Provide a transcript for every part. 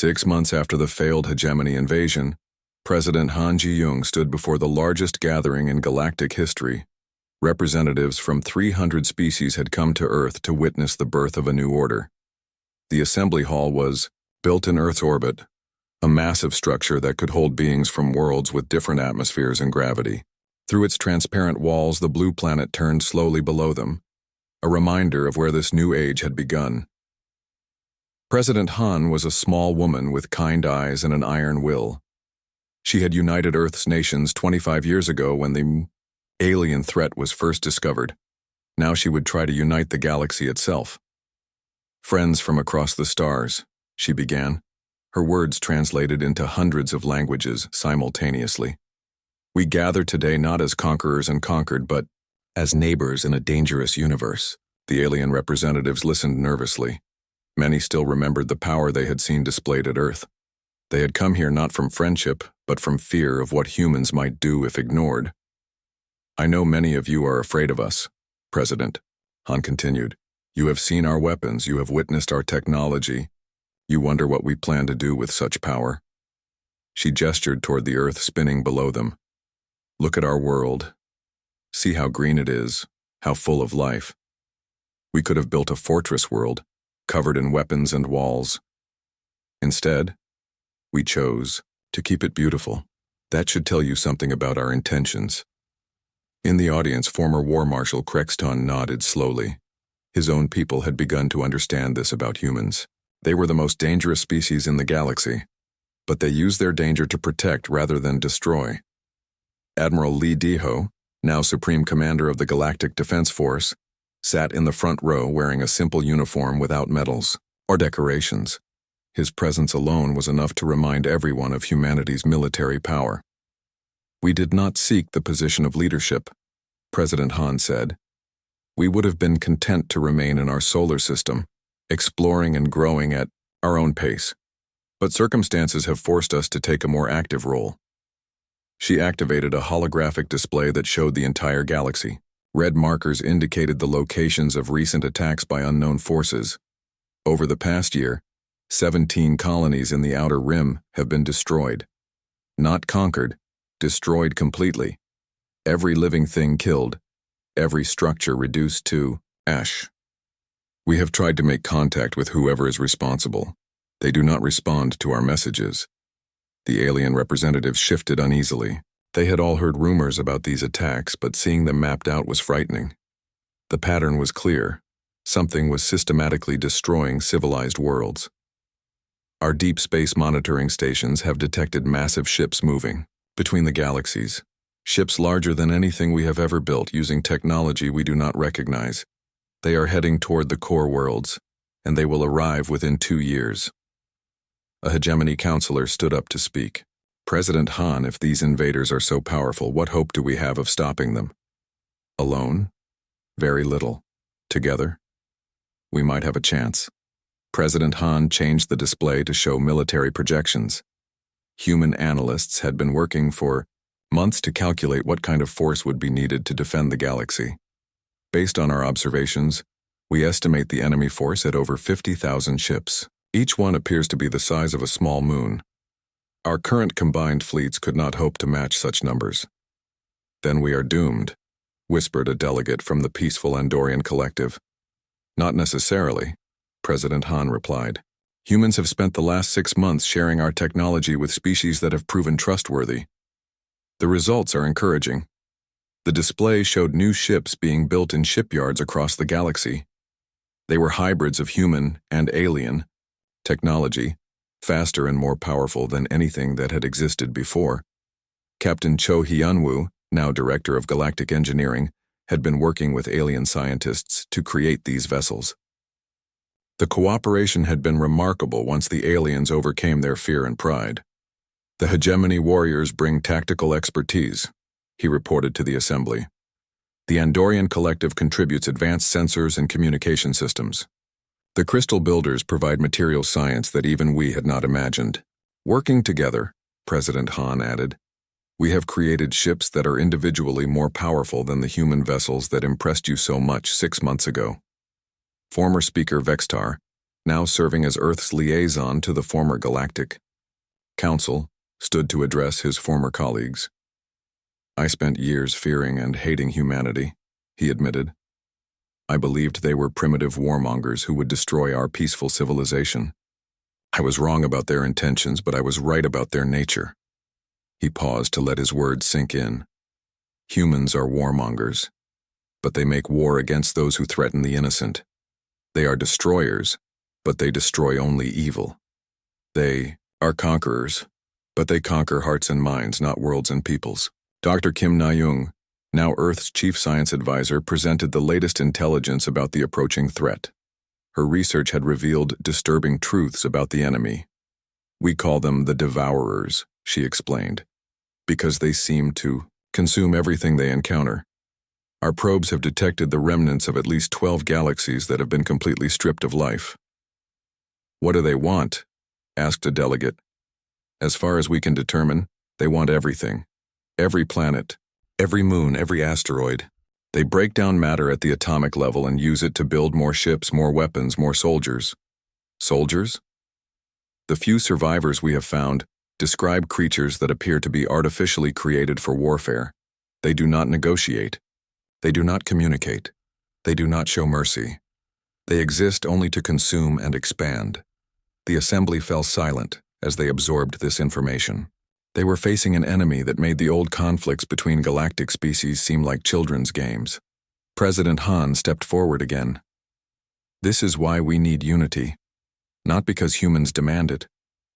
6 months after the failed hegemony invasion, President Han Ji-young stood before the largest gathering in galactic history. Representatives from 300 species had come to Earth to witness the birth of a new order. The assembly hall was built in Earth's orbit, a massive structure that could hold beings from worlds with different atmospheres and gravity. Through its transparent walls, the blue planet turned slowly below them, a reminder of where this new age had begun. President Han was a small woman with kind eyes and an iron will. She had united Earth's nations 25 years ago when the alien threat was first discovered. Now she would try to unite the galaxy itself. "Friends from across the stars," she began, her words translated into hundreds of languages simultaneously. "We gather today not as conquerors and conquered, but as neighbors in a dangerous universe." The alien representatives listened nervously. Many still remembered the power they had seen displayed at Earth. They had come here not from friendship, but from fear of what humans might do if ignored. "I know many of you are afraid of us, President," Han continued. "You have seen our weapons, you have witnessed our technology. You wonder what we plan to do with such power." She gestured toward the Earth spinning below them. "Look at our world. See how green it is, how full of life. We could have built a fortress world, covered in weapons and walls. Instead, we chose to keep it beautiful. That should tell you something about our intentions." In the audience, former War Marshal Crexton nodded slowly. His own people had begun to understand this about humans. They were the most dangerous species in the galaxy, but they used their danger to protect rather than destroy. Admiral Lee Deho, now Supreme Commander of the Galactic Defense Force, sat in the front row wearing a simple uniform without medals or decorations. His presence alone was enough to remind everyone of humanity's military power. "We did not seek the position of leadership," President Han said. "We would have been content to remain in our solar system, exploring and growing at our own pace. But circumstances have forced us to take a more active role." She activated a holographic display that showed the entire galaxy. Red markers indicated the locations of recent attacks by unknown forces. Over the past year, 17 colonies in the Outer Rim have been destroyed. Not conquered, destroyed completely. Every living thing killed, every structure reduced to ash. "We have tried to make contact with whoever is responsible. They do not respond to our messages." The alien representatives shifted uneasily. They had all heard rumors about these attacks, but seeing them mapped out was frightening. The pattern was clear. Something was systematically destroying civilized worlds. "Our deep space monitoring stations have detected massive ships moving between the galaxies. Ships larger than anything we have ever built using technology we do not recognize. They are heading toward the core worlds, and they will arrive within 2 years. A hegemony counselor stood up to speak. "President Han, if these invaders are so powerful, what hope do we have of stopping them? Alone? Very little. Together? We might have a chance." President Han changed the display to show military projections. Human analysts had been working for months to calculate what kind of force would be needed to defend the galaxy. "Based on our observations, we estimate the enemy force at over 50,000 ships. Each one appears to be the size of a small moon. Our current combined fleets could not hope to match such numbers." "Then we are doomed," whispered a delegate from the peaceful Andorian collective. "Not necessarily," President Han replied. "Humans have spent the last 6 months sharing our technology with species that have proven trustworthy. The results are encouraging." The display showed new ships being built in shipyards across the galaxy. They were hybrids of human and alien technology, faster and more powerful than anything that had existed before. Captain Cho Hyunwoo, now Director of Galactic Engineering, had been working with alien scientists to create these vessels. The cooperation had been remarkable once the aliens overcame their fear and pride. "The hegemony warriors bring tactical expertise," he reported to the assembly. "The Andorian collective contributes advanced sensors and communication systems. The crystal builders provide material science that even we had not imagined. Working together," President Han added, "we have created ships that are individually more powerful than the human vessels that impressed you so much 6 months ago." Former Speaker Vextar, now serving as Earth's liaison to the former Galactic Council, stood to address his former colleagues. "I spent years fearing and hating humanity," he admitted. "I believed they were primitive warmongers who would destroy our peaceful civilization. I was wrong about their intentions, but I was right about their nature." He paused to let his words sink in. "Humans are warmongers, but they make war against those who threaten the innocent. They are destroyers, but they destroy only evil. They are conquerors, but they conquer hearts and minds, not worlds and peoples." Dr. Kim Na-young, now Earth's chief science advisor, presented the latest intelligence about the approaching threat. Her research had revealed disturbing truths about the enemy. "We call them the Devourers," she explained, "because they seem to consume everything they encounter. Our probes have detected the remnants of at least 12 galaxies that have been completely stripped of life." "What do they want?" asked a delegate. "As far as we can determine, they want everything. Every planet, every moon, every asteroid. They break down matter at the atomic level and use it to build more ships, more weapons, more soldiers." "Soldiers?" "The few survivors we have found describe creatures that appear to be artificially created for warfare. They do not negotiate. They do not communicate. They do not show mercy. They exist only to consume and expand." The assembly fell silent as they absorbed this information. They were facing an enemy that made the old conflicts between galactic species seem like children's games. President Han stepped forward again. "This is why we need unity. Not because humans demand it,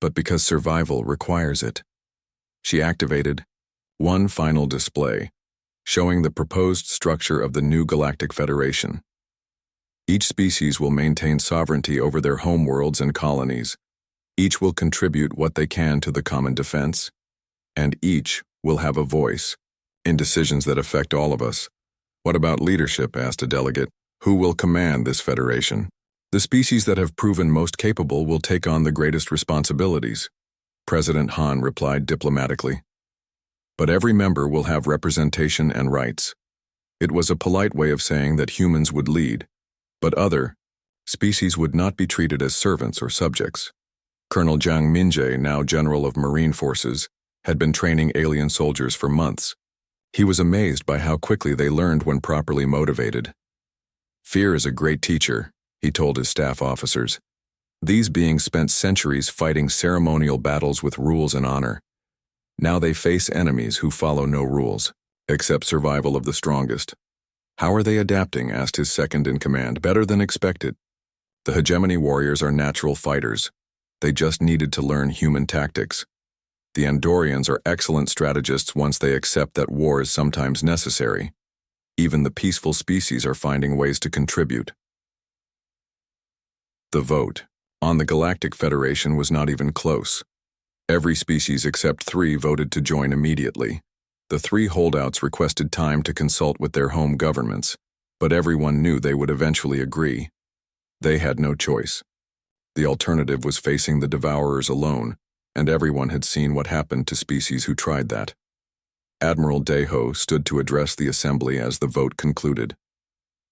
but because survival requires it." She activated one final display, showing the proposed structure of the new Galactic Federation. Each species will maintain sovereignty over their homeworlds and colonies. Each will contribute what they can to the common defense, and each will have a voice in decisions that affect all of us. "What about leadership?" asked a delegate. "Who will command this federation?" "The species that have proven most capable will take on the greatest responsibilities," President Han replied diplomatically. "But every member will have representation and rights." It was a polite way of saying that humans would lead, but other species would not be treated as servants or subjects. Colonel Jiang Minjie, now General of Marine Forces, had been training alien soldiers for months. He was amazed by how quickly they learned when properly motivated. "Fear is a great teacher," he told his staff officers. "These beings spent centuries fighting ceremonial battles with rules and honor. Now they face enemies who follow no rules, except survival of the strongest." "How are they adapting?" asked his second-in-command. "Better than expected. The hegemony warriors are natural fighters. They just needed to learn human tactics. The Andorians are excellent strategists once they accept that war is sometimes necessary. Even the peaceful species are finding ways to contribute." The vote on the Galactic Federation was not even close. Every species except 3 voted to join immediately. The 3 holdouts requested time to consult with their home governments, but everyone knew they would eventually agree. They had no choice. The alternative was facing the Devourers alone, and everyone had seen what happened to species who tried that. Admiral Daeho stood to address the assembly as the vote concluded.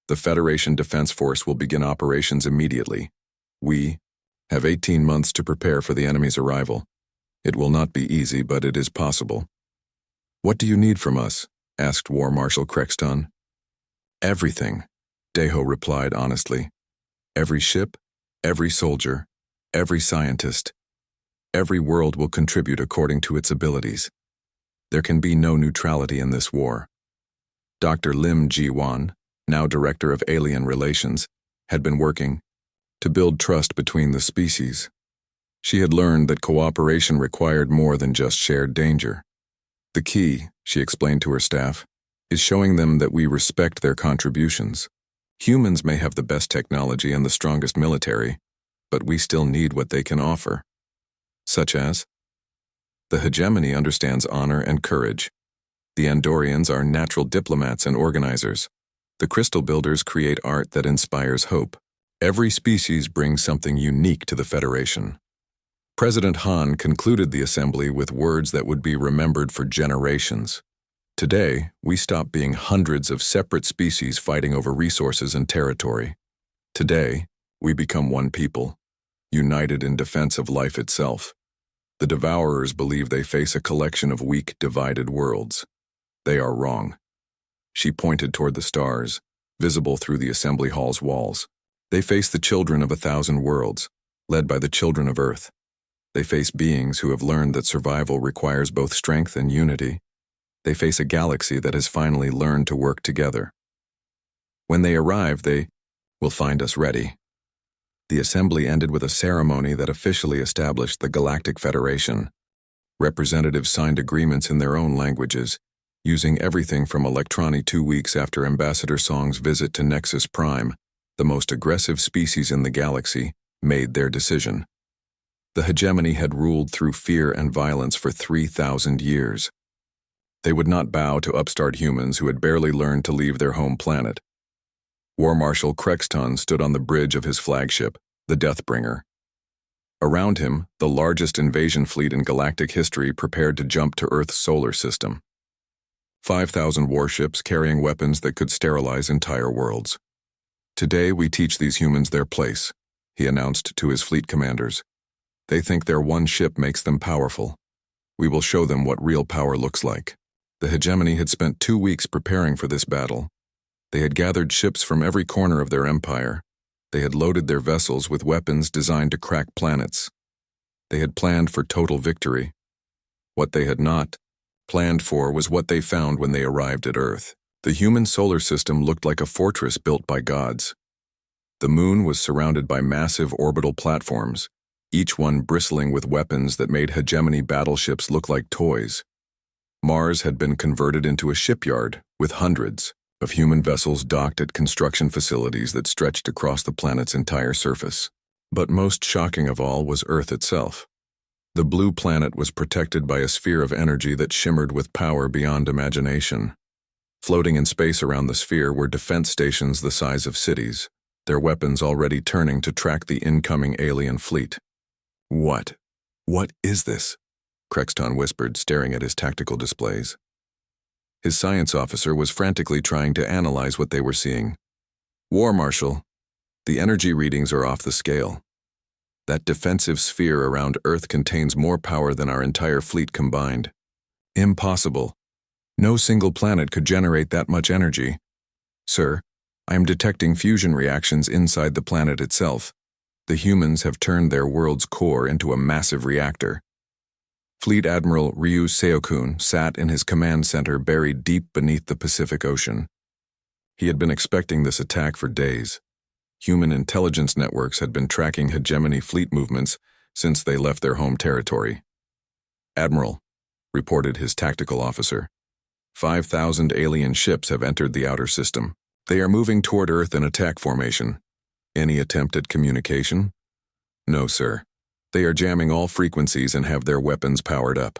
"The Federation Defense Force will begin operations immediately. We have 18 months to prepare for the enemy's arrival. It will not be easy, but it is possible." "What do you need from us?" asked War Marshal Crexton. "Everything," Daeho replied honestly. "Every ship, every soldier, every scientist. Every world will contribute according to its abilities. There can be no neutrality in this war." Dr. Lim Ji-wan, now Director of Alien Relations, had been working to build trust between the species. She had learned that cooperation required more than just shared danger. "The key," she explained to her staff, "is showing them that we respect their contributions. Humans may have the best technology and the strongest military, but we still need what they can offer." "Such as?" "The hegemony understands honor and courage. The Andorians are natural diplomats and organizers. The crystal builders create art that inspires hope. Every species brings something unique to the Federation." President Han concluded the assembly with words that would be remembered for generations. "Today, we stop being hundreds of separate species fighting over resources and territory. Today, we become one people. united in defense of life itself. The Devourers believe they face a collection of weak, divided worlds. They are wrong. She pointed toward the stars, visible through the assembly hall's walls. They face the children of 1,000 worlds, led by the children of Earth. They face beings who have learned that survival requires both strength and unity. They face a galaxy that has finally learned to work together. When they arrive, they will find us ready. The assembly ended with a ceremony that officially established the Galactic Federation. Representatives signed agreements in their own languages, using everything from electronic 2 weeks after Ambassador Song's visit to Nexus Prime. The most aggressive species in the galaxy made their decision. The hegemony had ruled through fear and violence for 3,000 years. They would not bow to upstart humans who had barely learned to leave their home planet. War Marshal Crexton stood on the bridge of his flagship, the Deathbringer. Around him, the largest invasion fleet in galactic history prepared to jump to Earth's solar system. 5,000 warships carrying weapons that could sterilize entire worlds. Today we teach these humans their place, he announced to his fleet commanders. They think their one ship makes them powerful. We will show them what real power looks like. The hegemony had spent 2 weeks preparing for this battle. They had gathered ships from every corner of their empire. They had loaded their vessels with weapons designed to crack planets. They had planned for total victory. What they had not planned for was what they found when they arrived at Earth. The human solar system looked like a fortress built by gods. The moon was surrounded by massive orbital platforms, each one bristling with weapons that made hegemony battleships look like toys. Mars had been converted into a shipyard with hundreds of human vessels docked at construction facilities that stretched across the planet's entire surface. But most shocking of all was Earth itself. The blue planet was protected by a sphere of energy that shimmered with power beyond imagination. Floating in space around the sphere were defense stations the size of cities, their weapons already turning to track the incoming alien fleet. What is this? Crexton whispered, staring at his tactical displays. His science officer was frantically trying to analyze what they were seeing. War Marshal, the energy readings are off the scale. That defensive sphere around Earth contains more power than our entire fleet combined. Impossible. No single planet could generate that much energy. Sir, I am detecting fusion reactions inside the planet itself. The humans have turned their world's core into a massive reactor. Fleet Admiral Ryu Seokun sat in his command center buried deep beneath the Pacific Ocean. He had been expecting this attack for days. Human intelligence networks had been tracking hegemony fleet movements since they left their home territory. Admiral, reported his tactical officer, 5,000 alien ships have entered the outer system. They are moving toward Earth in attack formation. Any attempt at communication? No, sir. They are jamming all frequencies and have their weapons powered up.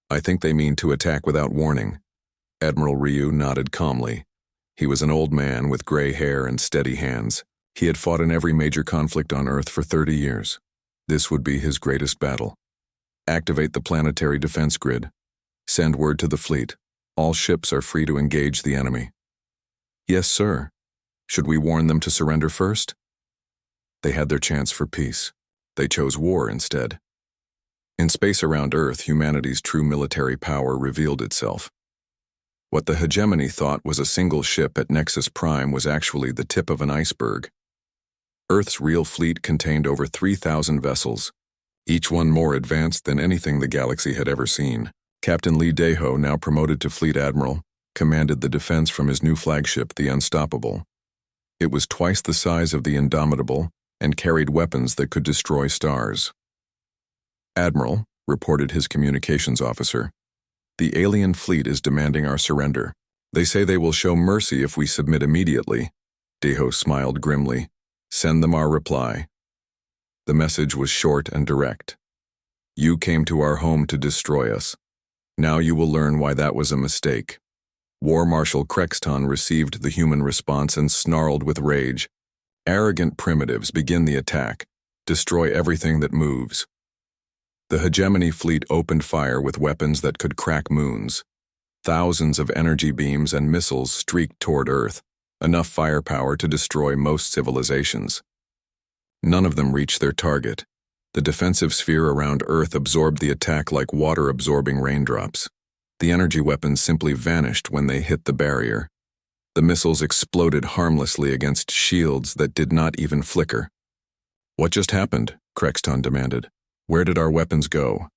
I think they mean to attack without warning. Admiral Ryu nodded calmly. He was an old man with gray hair and steady hands. He had fought in every major conflict on Earth for 30 years. This would be his greatest battle. Activate the planetary defense grid. Send word to the fleet. All ships are free to engage the enemy. Yes, sir. Should we warn them to surrender first? They had their chance for peace. They chose war instead. In space around Earth, humanity's true military power revealed itself. What the hegemony thought was a single ship at Nexus Prime was actually the tip of an iceberg. Earth's real fleet contained over 3,000 vessels, each one more advanced than anything the galaxy had ever seen. Captain Lee Daeho, now promoted to Fleet Admiral, commanded the defense from his new flagship, the Unstoppable. It was twice the size of the Indomitable and carried weapons that could destroy stars. Admiral, reported his communications officer, the alien fleet is demanding our surrender. They say they will show mercy if we submit immediately. Daeho smiled grimly. Send them our reply. The message was short and direct. You came to our home to destroy us. Now you will learn why that was a mistake. War Marshal Crexton received the human response and snarled with rage. Arrogant primitives, begin the attack. Destroy everything that moves. The hegemony fleet opened fire with weapons that could crack moons. Thousands of energy beams and missiles streaked toward Earth, enough firepower to destroy most civilizations. None of them reached their target. The defensive sphere around Earth absorbed the attack like water absorbing raindrops. The energy weapons simply vanished when they hit the barrier. The missiles exploded harmlessly against shields that did not even flicker. "What just happened?" Crexton demanded. "Where did our weapons go?"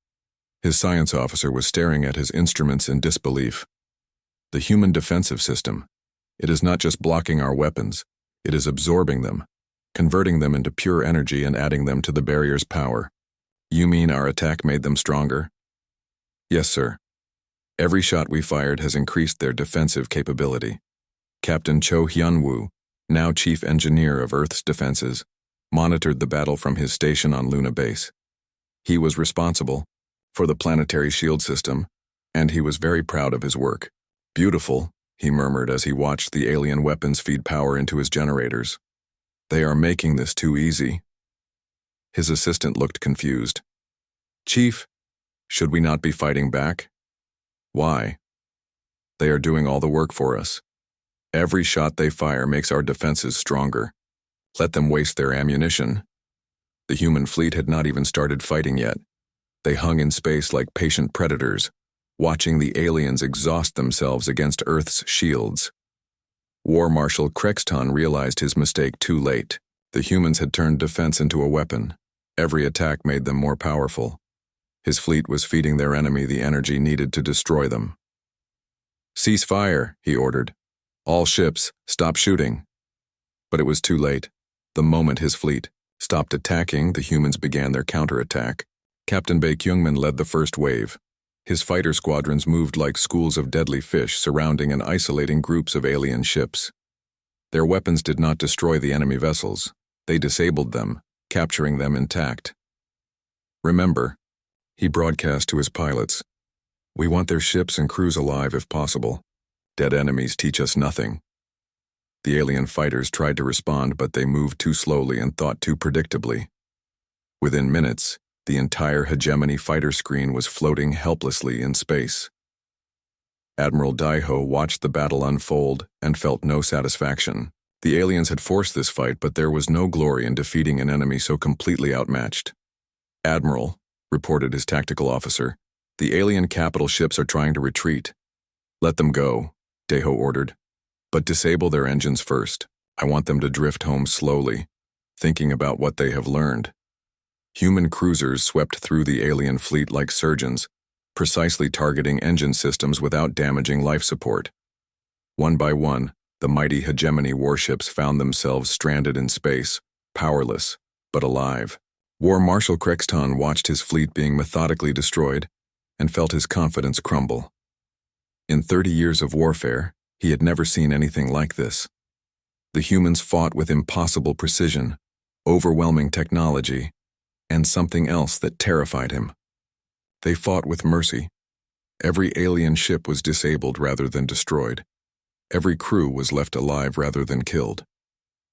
His science officer was staring at his instruments in disbelief. "The human defensive system. It is not just blocking our weapons, it is absorbing them, converting them into pure energy and adding them to the barrier's power." "You mean our attack made them stronger?" "Yes, sir. Every shot we fired has increased their defensive capability." Captain Cho Hyun-woo, now chief engineer of Earth's defenses, monitored the battle from his station on Luna Base. He was responsible for the planetary shield system, and he was very proud of his work. "Beautiful," he murmured as he watched the alien weapons feed power into his generators. "They are making this too easy." His assistant looked confused. "Chief, should we not be fighting back?" "Why?" "They are doing all the work for us. Every shot they fire makes our defenses stronger. Let them waste their ammunition." The human fleet had not even started fighting yet. They hung in space like patient predators, watching the aliens exhaust themselves against Earth's shields. War Marshal Crexton realized his mistake too late. The humans had turned defense into a weapon. Every attack made them more powerful. His fleet was feeding their enemy the energy needed to destroy them. "Cease fire," he ordered. "All ships, stop shooting." But it was too late. The moment his fleet stopped attacking, the humans began their counterattack. Captain Bae Kyungmin led the first wave. His fighter squadrons moved like schools of deadly fish surrounding and isolating groups of alien ships. Their weapons did not destroy the enemy vessels. They disabled them, capturing them intact. "Remember," he broadcast to his pilots, "we want their ships and crews alive if possible. Dead enemies teach us nothing." The alien fighters tried to respond, but they moved too slowly and thought too predictably. Within minutes, the entire hegemony fighter screen was floating helplessly in space. Admiral Daiho watched the battle unfold and felt no satisfaction. The aliens had forced this fight, but there was no glory in defeating an enemy so completely outmatched. "Admiral," reported his tactical officer, "the alien capital ships are trying to retreat." "Let them go," Daiho ordered. "But disable their engines first. I want them to drift home slowly, thinking about what they have learned." Human cruisers swept through the alien fleet like surgeons, precisely targeting engine systems without damaging life support. One by one, the mighty hegemony warships found themselves stranded in space, powerless, but alive. War Marshal Crexton watched his fleet being methodically destroyed and felt his confidence crumble. In 30 years of warfare, he had never seen anything like this. The humans fought with impossible precision, overwhelming technology, and something else that terrified him. They fought with mercy. Every alien ship was disabled rather than destroyed. Every crew was left alive rather than killed.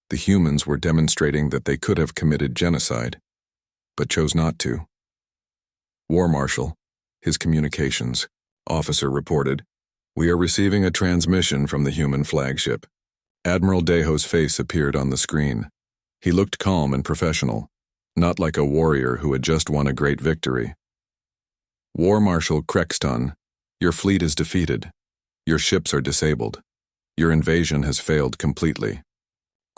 The humans were demonstrating that they could have committed genocide, but chose not to. "War Marshal," his communications officer reported, "We are receiving a transmission from the human flagship." Admiral Daiho's face appeared on the screen. He looked calm and professional, not like a warrior who had just won a great victory. "War Marshal Crexton, your fleet is defeated. Your ships are disabled. Your invasion has failed completely."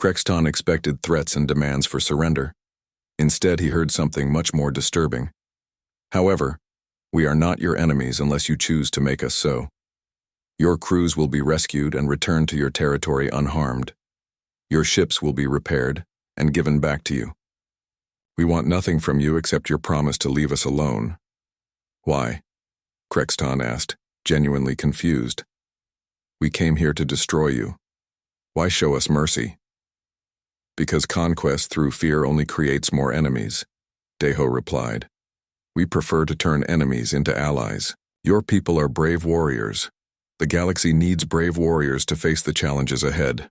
Crexton expected threats and demands for surrender. Instead, he heard something much more disturbing. "However, we are not your enemies unless you choose to make us so. Your crews will be rescued and returned to your territory unharmed. Your ships will be repaired and given back to you. We want nothing from you except your promise to leave us alone." "Why?" Crexton asked, genuinely confused. "We came here to destroy you. Why show us mercy?" "Because conquest through fear only creates more enemies," Daiho replied. "We prefer to turn enemies into allies. Your people are brave warriors. The galaxy needs brave warriors to face the challenges ahead."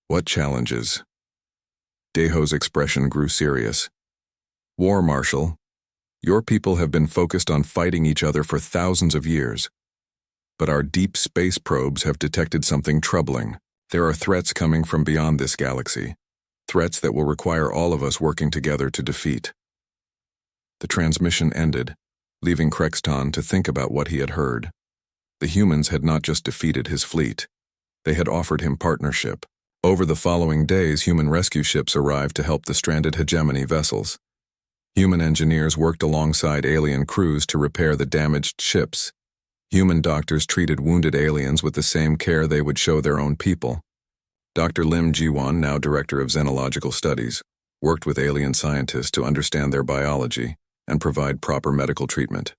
"What challenges?" Daiho's expression grew serious. "War Marshal, your people have been focused on fighting each other for thousands of years. But our deep space probes have detected something troubling. There are threats coming from beyond this galaxy. threats that will require all of us working together to defeat. The transmission ended, leaving Crexton to think about what he had heard. The humans had not just defeated his fleet. They had offered him partnership. Over the following days, human rescue ships arrived to help the stranded hegemony vessels. Human engineers worked alongside alien crews to repair the damaged ships. Human doctors treated wounded aliens with the same care they would show their own people. Dr. Lim Jiwon, now director of xenological studies, worked with alien scientists to understand their biology and provide proper medical treatment.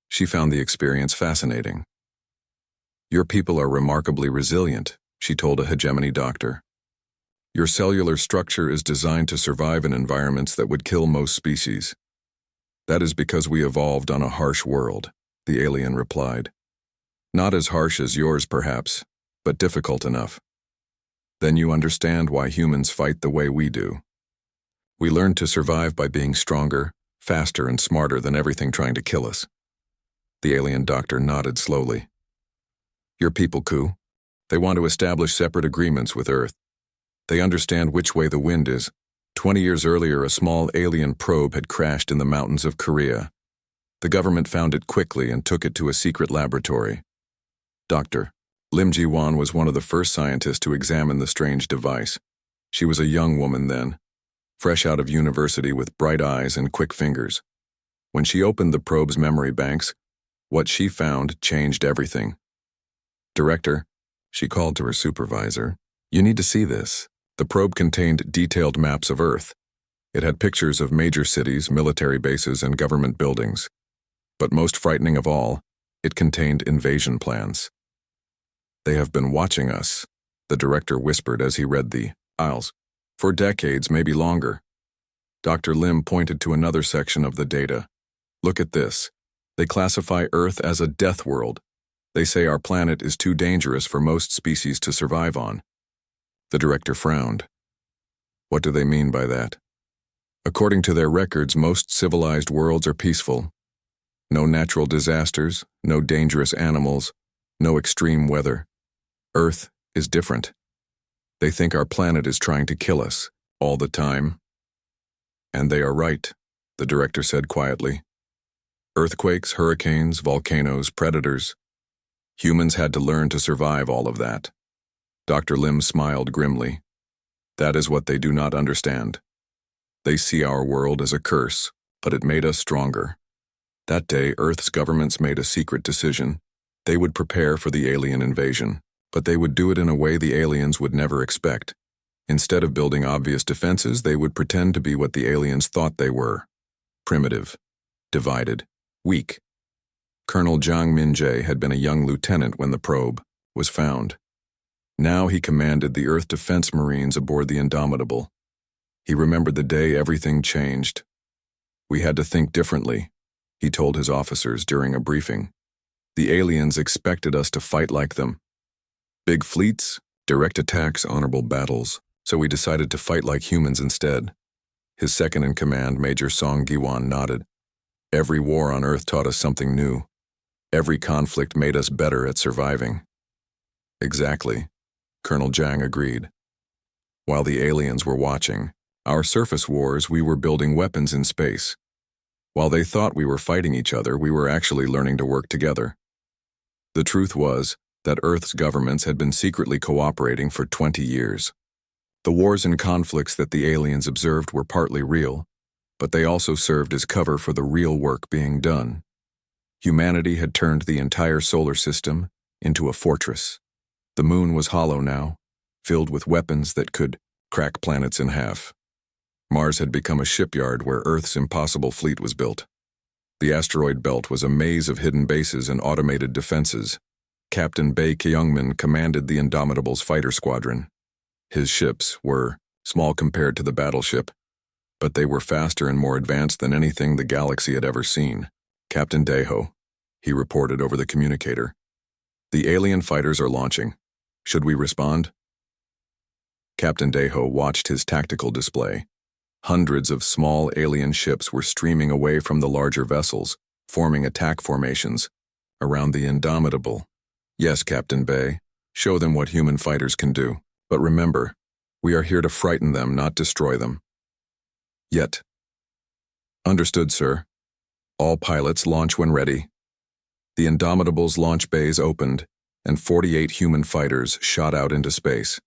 She found the experience fascinating. "Your people are remarkably resilient," she told a hegemony doctor. "Your cellular structure is designed to survive in environments that would kill most species." "That is because we evolved on a harsh world," the alien replied. "Not as harsh as yours, perhaps, but difficult enough. Then you understand why humans fight the way we do. We learned to survive by being stronger, faster, and smarter than everything trying to kill us." The alien doctor nodded slowly. "Your people, Ku. They want to establish separate agreements with Earth. They understand which way the wind is. 20 years earlier, a small alien probe had crashed in the mountains of Korea. The government found it quickly and took it to a secret laboratory. Dr. Lim Ji-won was one of the first scientists to examine the strange device. She was a young woman then, fresh out of university with bright eyes and quick fingers. When she opened the probe's memory banks, what she found changed everything. "Director," she called to her supervisor, "you need to see this." The probe contained detailed maps of Earth. It had pictures of major cities, military bases, and government buildings. But most frightening of all, it contained invasion plans. "They have been watching us," the director whispered as he read the files. "For decades, maybe longer." Dr. Lim pointed to another section of the data. "Look at this. They classify Earth as a death world. They say our planet is too dangerous for most species to survive on." The director frowned. "What do they mean by that?" "According to their records, most civilized worlds are peaceful. No natural disasters, no dangerous animals, no extreme weather. Earth is different. They think our planet is trying to kill us, all the time." "And they are right," the director said quietly. "Earthquakes, hurricanes, volcanoes, predators. Humans had to learn to survive all of that." Dr. Lim smiled grimly. "That is what they do not understand. They see our world as a curse, but it made us stronger. That day, Earth's governments made a secret decision. They would prepare for the alien invasion, but they would do it in a way the aliens would never expect. Instead of building obvious defenses, they would pretend to be what the aliens thought they were: primitive, divided, weak. Colonel Jiang Min-jae had been a young lieutenant when the probe was found. Now he commanded the Earth Defense Marines aboard the Indomitable. He remembered the day everything changed. "We had to think differently," he told his officers during a briefing. "The aliens expected us to fight like them. Big fleets, direct attacks, honorable battles, so we decided to fight like humans instead." His second-in-command, Major Song Gi-won, nodded. "Every war on Earth taught us something new. Every conflict made us better at surviving." "Exactly," Colonel Jiang agreed. "While the aliens were watching our surface wars, we were building weapons in space. While they thought we were fighting each other, we were actually learning to work together." The truth was that Earth's governments had been secretly cooperating for 20 years. The wars and conflicts that the aliens observed were partly real, but they also served as cover for the real work being done. Humanity had turned the entire solar system into a fortress. The moon was hollow now, filled with weapons that could crack planets in half. Mars had become a shipyard where Earth's impossible fleet was built. The asteroid belt was a maze of hidden bases and automated defenses. Captain Bae Kyungmin commanded the Indomitable's fighter squadron. His ships were small compared to the Battleship, but they were faster and more advanced than anything the galaxy had ever seen. "Captain Daeho," he reported over the communicator. "The alien fighters are launching. Should we respond?" Captain Daeho watched his tactical display. Hundreds of small alien ships were streaming away from the larger vessels, forming attack formations around the Indomitable. "Yes, Captain Bae, show them what human fighters can do. But remember, We are here to frighten them, not destroy them. Yet. Understood, sir. All pilots launch when ready. The Indomitable's launch bays opened, and 48 human fighters shot out into space.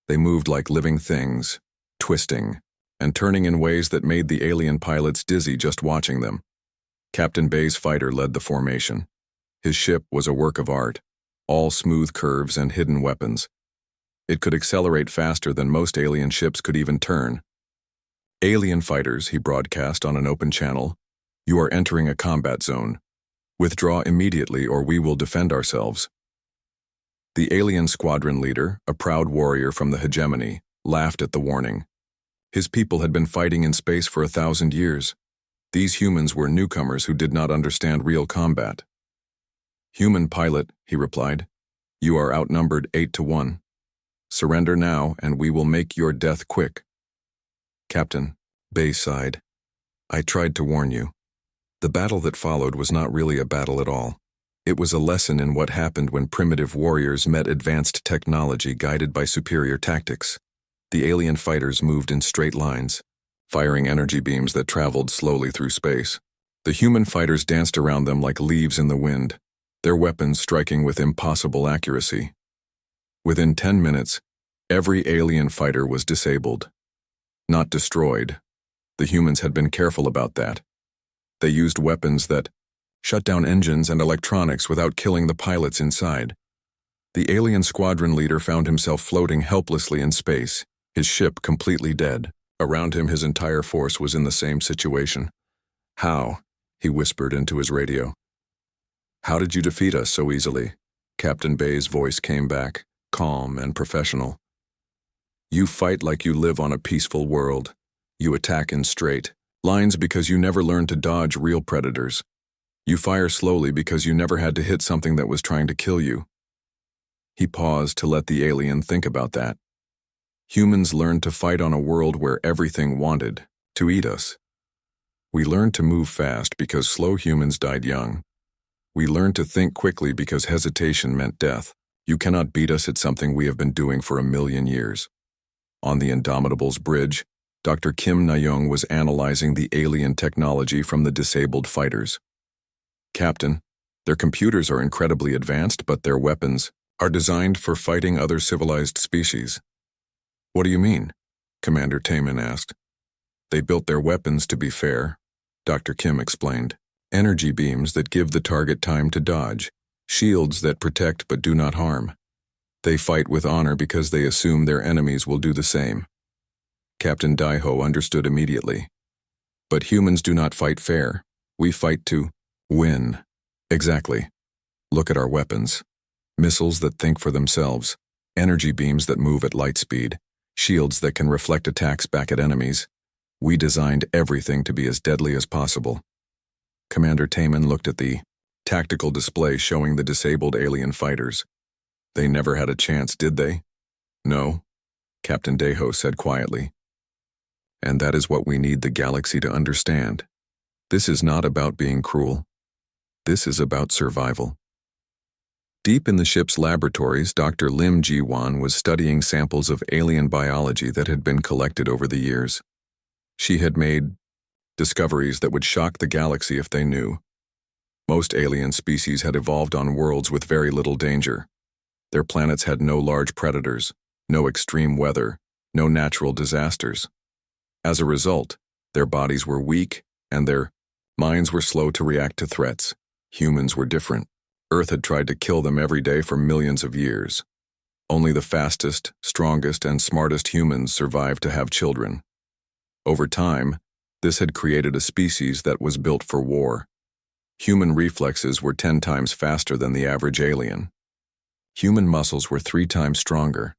They moved like living things, twisting, and turning in ways that made the alien pilots dizzy just watching them. Captain Bay's fighter led the formation. His ship was a work of art, all smooth curves and hidden weapons. It could accelerate faster than most alien ships could even turn. Alien fighters, he broadcast on an open channel, you are entering a combat zone. Withdraw immediately or we will defend ourselves. The alien squadron leader, a proud warrior from the hegemony, laughed at the warning. His people had been fighting in space for 1,000 years. These humans were newcomers who did not understand real combat. Human pilot, he replied, you are outnumbered 8-1. Surrender now, and we will make your death quick. Captain, Bay sighed. I tried to warn you. The battle that followed was not really a battle at all. It was a lesson in what happened when primitive warriors met advanced technology guided by superior tactics. The alien fighters moved in straight lines, firing energy beams that traveled slowly through space. The human fighters danced around them like leaves in the wind, their weapons striking with impossible accuracy. Within 10 minutes, every alien fighter was disabled. Not destroyed. The humans had been careful about that. They used weapons that shut down engines and electronics without killing the pilots inside. The alien squadron leader found himself floating helplessly in space, his ship completely dead. Around him, his entire force was in the same situation. How? He whispered into his radio. How did you defeat us so easily? Captain Bay's voice came back, calm and professional. You fight like you live on a peaceful world. You attack in straight lines because you never learned to dodge real predators. You fire slowly because you never had to hit something that was trying to kill you. He paused to let the alien think about that. Humans learned to fight on a world where everything wanted to eat us. We learned to move fast because slow humans died young. We learned to think quickly because hesitation meant death. You cannot beat us at something we have been doing for 1,000,000 years. On the Indomitable's bridge, Dr. Kim Na-young was analyzing the alien technology from the disabled fighters. Captain, their computers are incredibly advanced, but their weapons are designed for fighting other civilized species. What do you mean? Commander Taman asked. They built their weapons to be fair, Dr. Kim explained. Energy beams that give the target time to dodge, shields that protect but do not harm. They fight with honor because they assume their enemies will do the same. Captain Daiho understood immediately. But humans do not fight fair. We fight to win. Exactly. Look at our weapons. Missiles that think for themselves, energy beams that move at light speed, shields that can reflect attacks back at enemies. We designed everything to be as deadly as possible. Commander Taman looked at the tactical display showing the disabled alien fighters. They never had a chance, did they? No, Captain Daiho said quietly. And that is what we need the galaxy to understand. This is not about being cruel. This is about survival. Deep in the ship's laboratories, Dr. Lim Ji-wan was studying samples of alien biology that had been collected over the years. She had made discoveries that would shock the galaxy if they knew. Most alien species had evolved on worlds with very little danger. Their planets had no large predators, no extreme weather, no natural disasters. As a result, their bodies were weak and their minds were slow to react to threats. Humans were different. Earth had tried to kill them every day for millions of years. Only the fastest, strongest, and smartest humans survived to have children. Over time, this had created a species that was built for war. Human reflexes were 10 times faster than the average alien. Human muscles were 3 times stronger.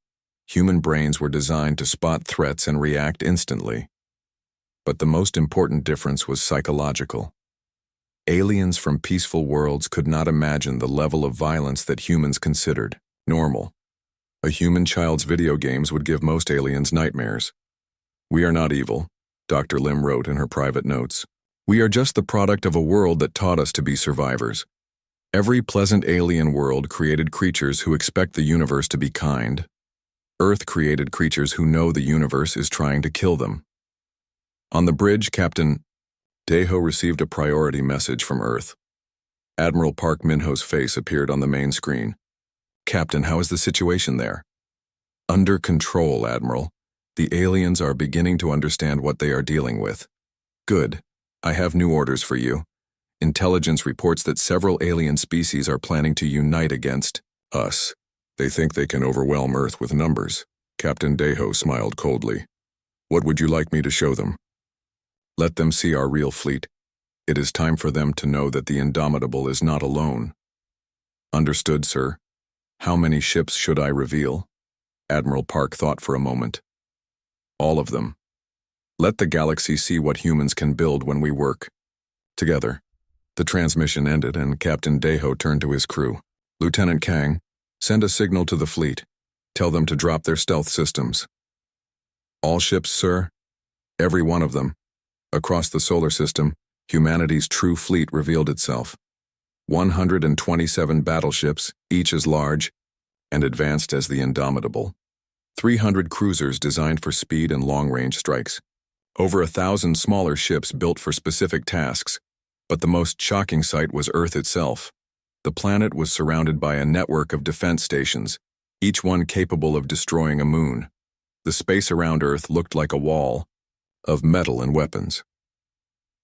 Human brains were designed to spot threats and react instantly. But the most important difference was psychological. Aliens from peaceful worlds could not imagine the level of violence that humans considered normal. A human child's video games would give most aliens nightmares. We are not evil, Dr. Lim wrote in her private notes. We are just the product of a world that taught us to be survivors. Every pleasant alien world created creatures who expect the universe to be kind. Earth-created creatures who know the universe is trying to kill them. On the bridge, Captain Daho received a priority message from Earth. Admiral Park Minho's face appeared on the main screen. Captain, how is the situation there? Under control, Admiral. The aliens are beginning to understand what they are dealing with. Good. I have new orders for you. Intelligence reports that several alien species are planning to unite against us. They think they can overwhelm Earth with numbers. Captain Daho smiled coldly. What would you like me to show them? Let them see our real fleet. It is time for them to know that the Indomitable is not alone. Understood, sir. How many ships should I reveal? Admiral Park thought for a moment. All of them. Let the galaxy see what humans can build when we work together. The transmission ended and Captain Daho turned to his crew. Lieutenant Kang, send a signal to the fleet. Tell them to drop their stealth systems. All ships, sir? Every one of them. Across the solar system, humanity's true fleet revealed itself. 127 battleships, each as large and advanced as the Indomitable. 300 cruisers designed for speed and long-range strikes. Over 1,000 smaller ships built for specific tasks. But the most shocking sight was Earth itself. The planet was surrounded by a network of defense stations, each one capable of destroying a moon. The space around Earth looked like a wall of metal and weapons.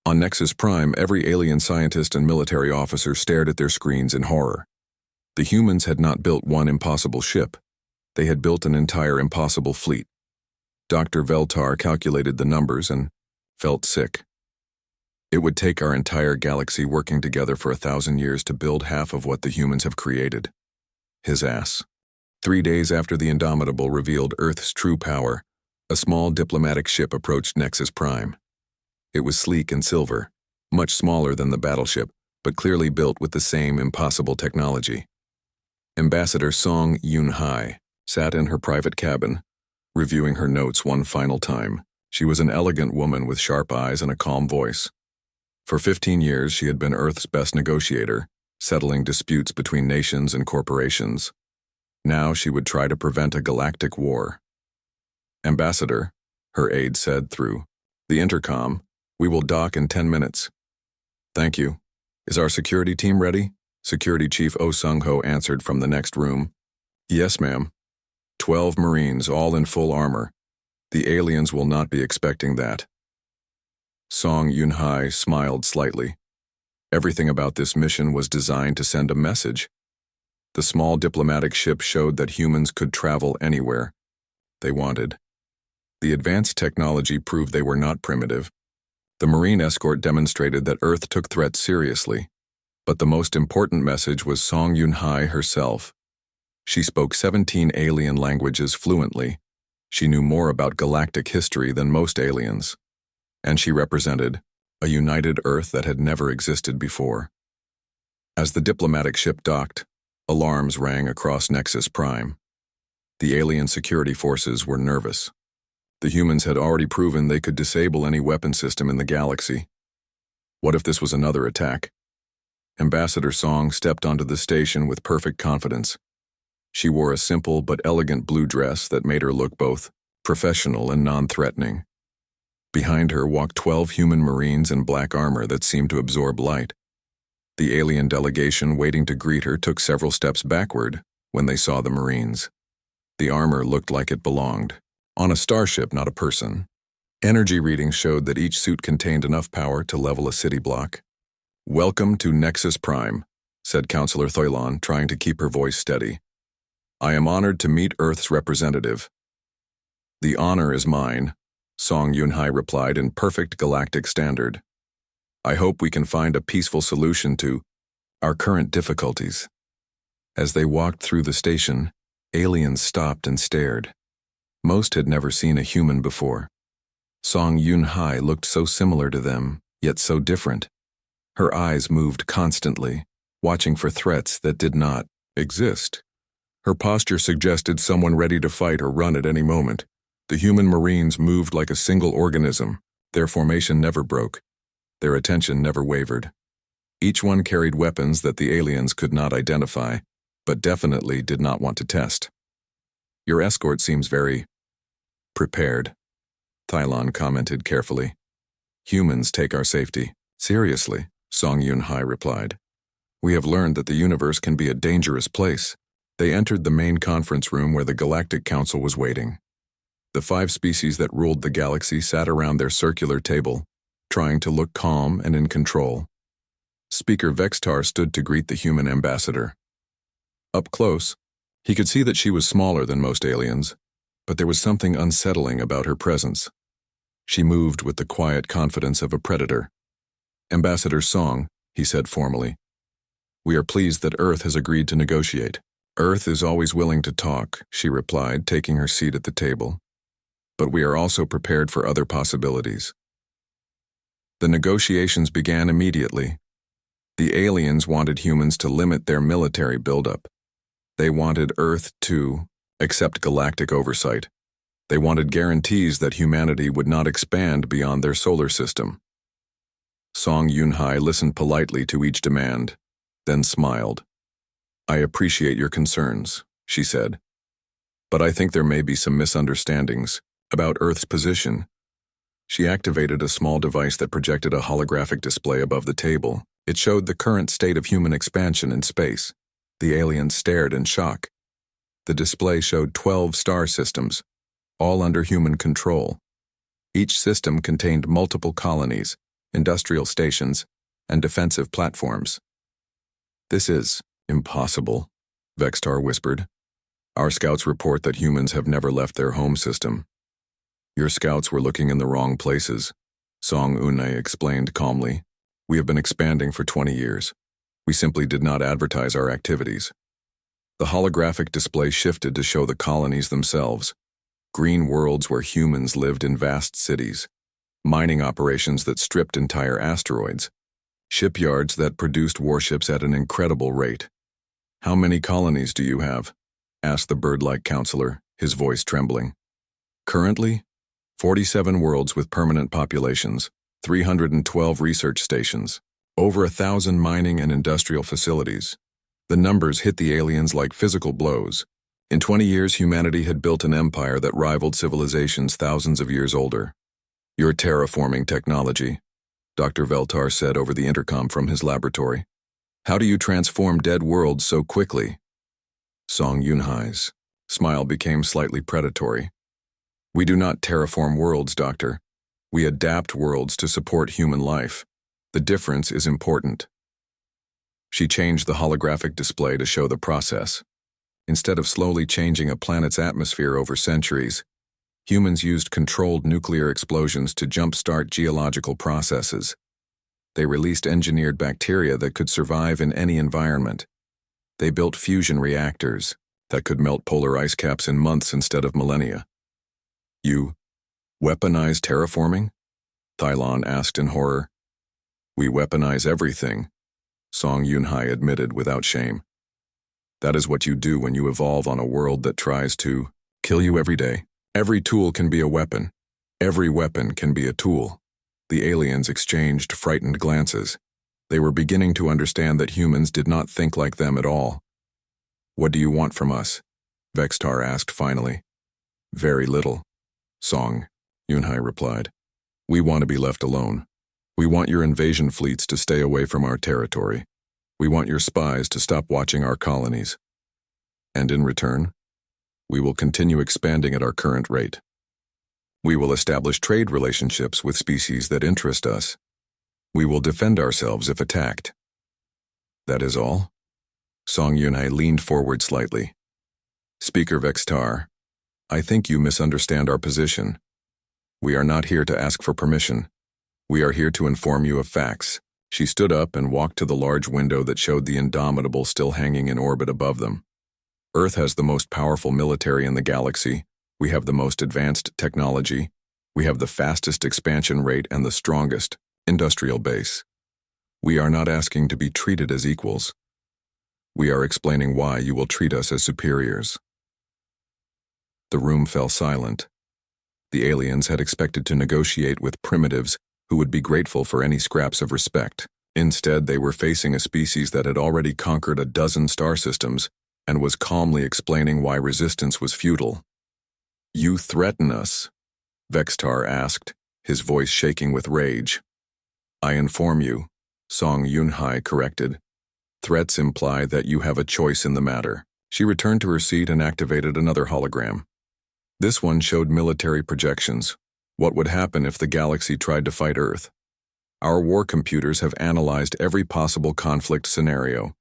On Nexus Prime, every alien scientist and military officer stared at their screens in horror. The humans had not built one impossible ship. They had built an entire impossible fleet. Dr. Veltar calculated the numbers and felt sick. It would take our entire galaxy working together for 1,000 years to build half of what the humans have created. His ass. 3 days after the Indomitable revealed Earth's true power, a small diplomatic ship approached Nexus Prime. It was sleek and silver, much smaller than the battleship, but clearly built with the same impossible technology. Ambassador Song Yun-hai sat in her private cabin, reviewing her notes one final time. She was an elegant woman with sharp eyes and a calm voice. For 15 years, she had been Earth's best negotiator, settling disputes between nations and corporations. Now she would try to prevent a galactic war. Ambassador, her aide said through the intercom, we will dock in 10 minutes. Thank you. Is our security team ready? Security Chief Oh Sung-ho answered from the next room. Yes, ma'am. 12 Marines, all in full armor. The aliens will not be expecting that. Song Yun-hai smiled slightly. Everything about this mission was designed to send a message. The small diplomatic ship showed that humans could travel anywhere they wanted. The advanced technology proved they were not primitive. The Marine escort demonstrated that Earth took threats seriously. But the most important message was Song Yun-hai herself. She spoke 17 alien languages fluently. She knew more about galactic history than most aliens. And she represented a united Earth that had never existed before. As the diplomatic ship docked, alarms rang across Nexus Prime. The alien security forces were nervous. The humans had already proven they could disable any weapon system in the galaxy. What if this was another attack? Ambassador Song stepped onto the station with perfect confidence. She wore a simple but elegant blue dress that made her look both professional and non-threatening. Behind her walked 12 human Marines in black armor that seemed to absorb light. The alien delegation waiting to greet her took several steps backward when they saw the Marines. The armor looked like it belonged on a starship, not a person. Energy readings showed that each suit contained enough power to level a city block. Welcome to Nexus Prime, said Counselor Thoilon, trying to keep her voice steady. I am honored to meet Earth's representative. The honor is mine, Song Yun-hai replied in perfect galactic standard. I hope we can find a peaceful solution to our current difficulties. As they walked through the station, aliens stopped and stared. Most had never seen a human before. Song Yun-hai looked so similar to them, yet so different. Her eyes moved constantly, watching for threats that did not exist. Her posture suggested someone ready to fight or run at any moment. The human Marines moved like a single organism. Their formation never broke. Their attention never wavered. Each one carried weapons that the aliens could not identify, but definitely did not want to test. Your escort seems very prepared, Thylon commented carefully. Humans take our safety seriously, Song Yun-hai replied. We have learned that the universe can be a dangerous place. They entered the main conference room where the Galactic Council was waiting. The 5 species that ruled the galaxy sat around their circular table, trying to look calm and in control. Speaker Vextar stood to greet the human ambassador. Up close, he could see that she was smaller than most aliens, but there was something unsettling about her presence. She moved with the quiet confidence of a predator. Ambassador Song, he said formally, we are pleased that Earth has agreed to negotiate. Earth is always willing to talk, she replied, taking her seat at the table. But we are also prepared for other possibilities. The negotiations began immediately. The aliens wanted humans to limit their military buildup. They wanted Earth to accept galactic oversight. They wanted guarantees that humanity would not expand beyond their solar system. Song Yun-hai listened politely to each demand, then smiled. I appreciate your concerns, she said. But I think there may be some misunderstandings about Earth's position. She activated a small device that projected a holographic display above the table. It showed the current state of human expansion in space. The aliens stared in shock. The display showed 12 star systems, all under human control. Each system contained multiple colonies, industrial stations, and defensive platforms. This is impossible, Vextar whispered. Our scouts report that humans have never left their home system. Your scouts were looking in the wrong places, Song Yun-hai explained calmly. We have been expanding for 20 years. We simply did not advertise our activities. The holographic display shifted to show the colonies themselves. Green worlds where humans lived in vast cities. Mining operations that stripped entire asteroids. Shipyards that produced warships at an incredible rate. How many colonies do you have? Asked the bird-like counselor, his voice trembling. Currently, 47 worlds with permanent populations, 312 research stations, over 1,000 mining and industrial facilities. The numbers hit the aliens like physical blows. In 20 years, humanity had built an empire that rivaled civilizations thousands of years older. Your terraforming technology, Dr. Veltar said over the intercom from his laboratory. How do you transform dead worlds so quickly? Song Yun-hai's smile became slightly predatory. We do not terraform worlds, Doctor. We adapt worlds to support human life. The difference is important. She changed the holographic display to show the process. Instead of slowly changing a planet's atmosphere over centuries, humans used controlled nuclear explosions to jumpstart geological processes. They released engineered bacteria that could survive in any environment. They built fusion reactors that could melt polar ice caps in months instead of millennia. You weaponize terraforming? Thylon asked in horror. We weaponize everything, Song Yun-hai admitted without shame. That is what you do when you evolve on a world that tries to kill you every day. Every tool can be a weapon. Every weapon can be a tool. The aliens exchanged frightened glances. They were beginning to understand that humans did not think like them at all. What do you want from us? Vextar asked finally. Very little, Song Yun-hai replied. We want to be left alone. We want your invasion fleets to stay away from our territory. We want your spies to stop watching our colonies. And in return, we will continue expanding at our current rate. We will establish trade relationships with species that interest us. We will defend ourselves if attacked. That is all? Song Yun-hai leaned forward slightly. Speaker Vextar, I think you misunderstand our position. We are not here to ask for permission. We are here to inform you of facts. She stood up and walked to the large window that showed the Indomitable still hanging in orbit above them. Earth has the most powerful military in the galaxy. We have the most advanced technology. We have the fastest expansion rate and the strongest industrial base. We are not asking to be treated as equals. We are explaining why you will treat us as superiors. The room fell silent. The aliens had expected to negotiate with primitives who would be grateful for any scraps of respect. Instead, they were facing a species that had already conquered a dozen star systems and was calmly explaining why resistance was futile. "You threaten us?" Vextar asked, his voice shaking with rage. "I inform you," Song Yunhai corrected. "Threats imply that you have a choice in the matter." She returned to her seat and activated another hologram. This one showed military projections. What would happen if the galaxy tried to fight Earth? Our war computers have analyzed every possible conflict scenario.